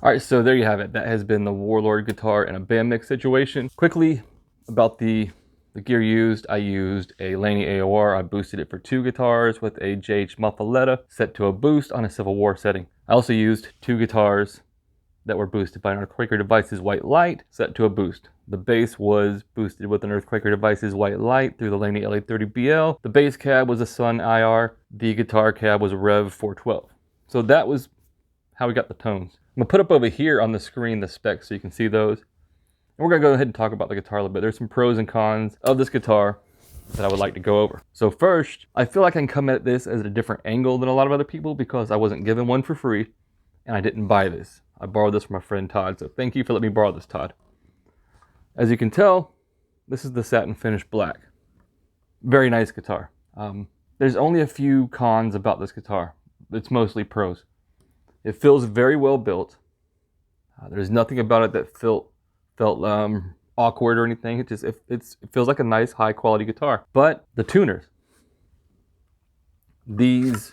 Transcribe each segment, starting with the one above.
All right, so there you have it. That has been the Warlord guitar in a band mix situation. Quickly about the gear used, I used a Laney AOR. I boosted it for 2 guitars with a JH Muffaletta set to a boost on a Civil War setting. I also used 2 guitars that were boosted by an Earthquaker Devices White Light set to a boost. The bass was boosted with an Earthquaker Devices White Light through the Laney LA30BL. The bass cab was a Sun IR. The guitar cab was a Rev 412. So that was how we got the tones. I'm gonna put up over here on the screen the specs so you can see those. And we're gonna go ahead and talk about the guitar a little bit. There's some pros and cons of this guitar that I would like to go over. So first, I feel like I can come at this at a different angle than a lot of other people because I wasn't given one for free and I didn't buy this. I borrowed this from my friend Todd, so thank you for letting me borrow this, Todd. As you can tell, this is the satin finish black. Very nice guitar. There's only a few cons about this guitar. It's mostly pros. It feels very well built. There's nothing about it that felt awkward or anything. It feels like a nice, high quality guitar. But the tuners, these,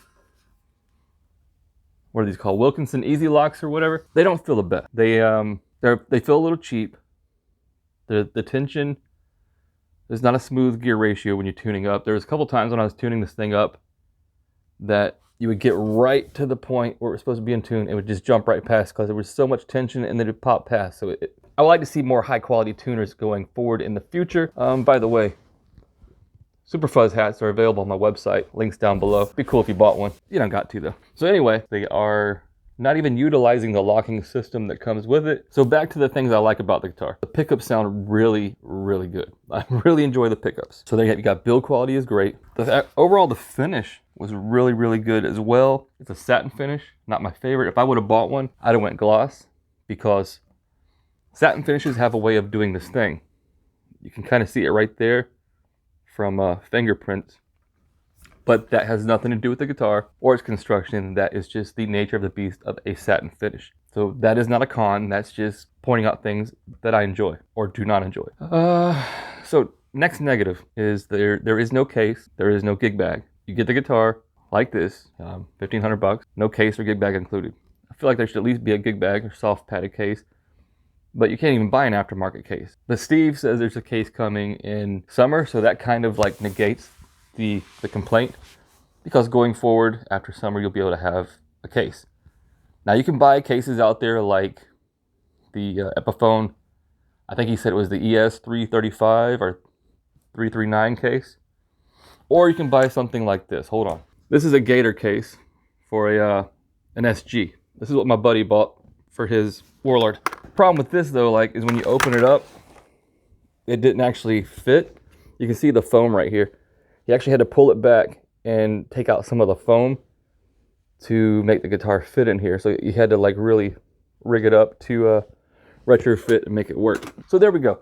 what are these called? Wilkinson Easy Locks or whatever. They don't feel the best. They feel a little cheap. The tension, there's not a smooth gear ratio when you're tuning up. There was a couple times when I was tuning this thing up that you would get right to the point where it was supposed to be in tune. It would just jump right past because there was so much tension and then it would pop past. So I would like to see more high quality tuners going forward in the future. By the way, Super Fuzz hats are available on my website. Links down below. It'd be cool if you bought one. You don't got to though. So anyway, they are not even utilizing the locking system that comes with it. So back to the things I like about the guitar. The pickups sound really, really good. I really enjoy the pickups. So there you got build quality is great. Overall, the finish was really, really good as well. It's a satin finish, not my favorite. If I would have bought one, I'd have went gloss because satin finishes have a way of doing this thing. You can kind of see it right there from fingerprints. But that has nothing to do with the guitar or its construction. That is just the nature of the beast of a satin finish. So that is not a con. That's just pointing out things that I enjoy or do not enjoy. So next negative is there is no case. There is no gig bag. You get the guitar like this, $1,500, no case or gig bag included. I feel like there should at least be a gig bag or soft padded case, but you can't even buy an aftermarket case. But Steve says there's a case coming in summer, so that kind of like negates the complaint, because going forward after summer you'll be able to have a case. Now you can buy cases out there like the Epiphone, I think he said it was the ES335 or 339 case, or you can buy something like this. Hold on, this is a Gator case for an SG. This is what my buddy bought for his Warlord. Problem with this though, like, is when you open it up, it didn't actually fit. You can see the foam right here. He actually had to pull it back and take out some of the foam to make the guitar fit in here. So you had to like really rig it up to retrofit and make it work. So there we go.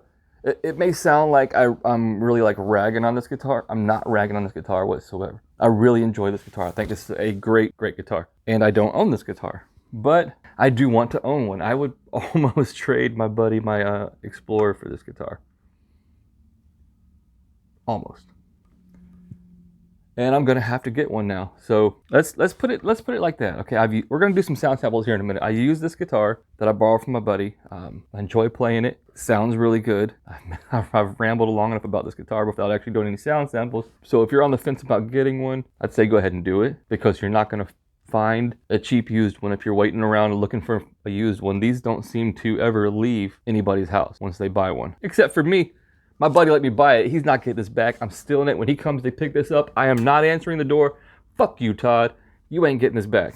It may sound like I'm really like ragging on this guitar. I'm not ragging on this guitar whatsoever. I really enjoy this guitar. I think this is a great, great guitar. And I don't own this guitar, but I do want to own one. I would almost trade my buddy my Explorer for this guitar. Almost. And I'm gonna have to get one now. So let's put it like that. Okay, we're gonna do some sound samples here in a minute. I use this guitar that I borrowed from my buddy. I enjoy playing it. It sounds really good. I've rambled long enough about this guitar without actually doing any sound samples. So if you're on the fence about getting one, I'd say go ahead and do it, because you're not gonna find a cheap used one if you're waiting around and looking for a used one. These don't seem to ever leave anybody's house once they buy one, except for me. My buddy let me buy it. He's not getting this back. I'm stealing it. When he comes to pick this up, I am not answering the door. Fuck you, Todd. You ain't getting this back.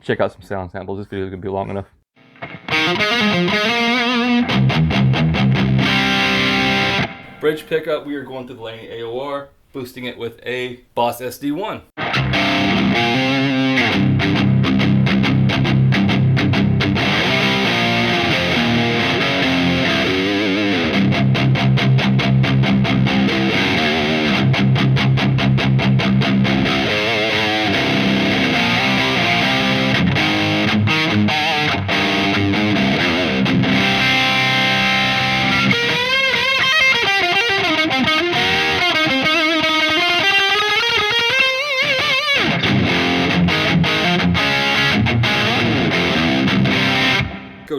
Check out some sound samples. This video is going to be long enough. Bridge pickup. We are going through the Laney AOR, boosting it with a Boss SD1.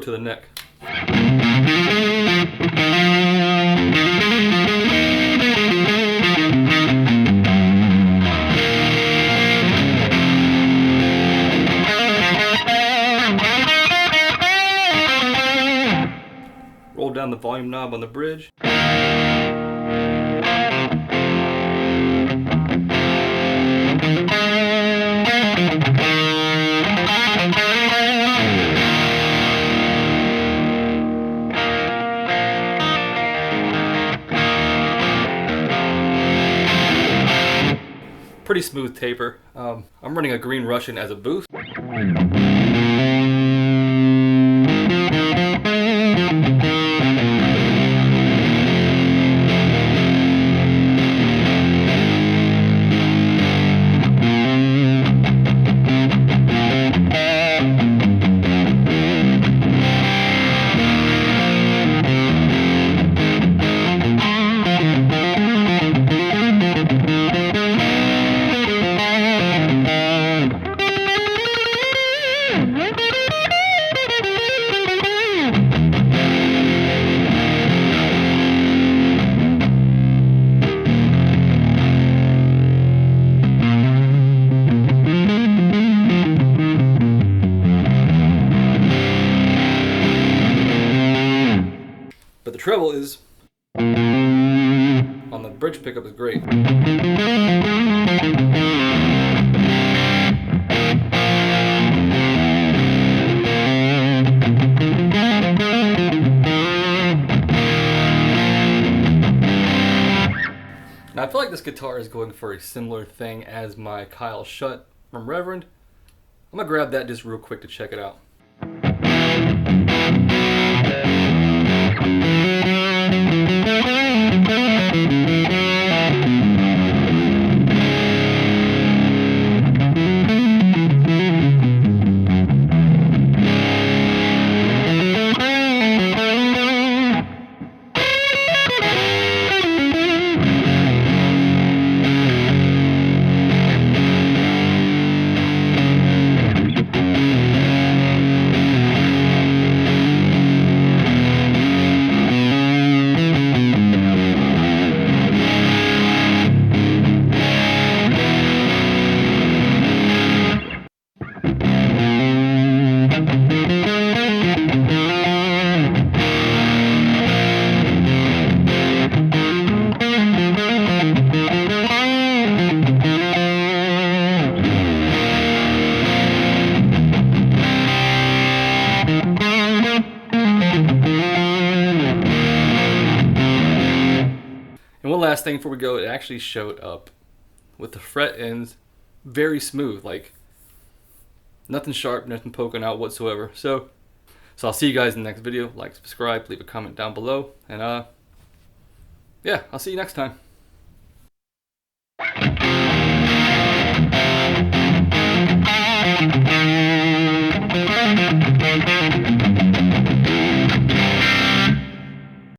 to the neck. Roll down the volume knob on the bridge. Pretty smooth taper. I'm running a Green Russian as a boost. But the treble is on the bridge pickup is great. Now I feel like this guitar is going for a similar thing as my Kyle Shutt from Reverend. I'm gonna grab that just real quick to check it out. And one last thing before we go, it actually showed up with the fret ends very smooth, like nothing sharp, nothing poking out whatsoever. So I'll see you guys in the next video. Like, subscribe, leave a comment down below, and yeah, I'll see you next time.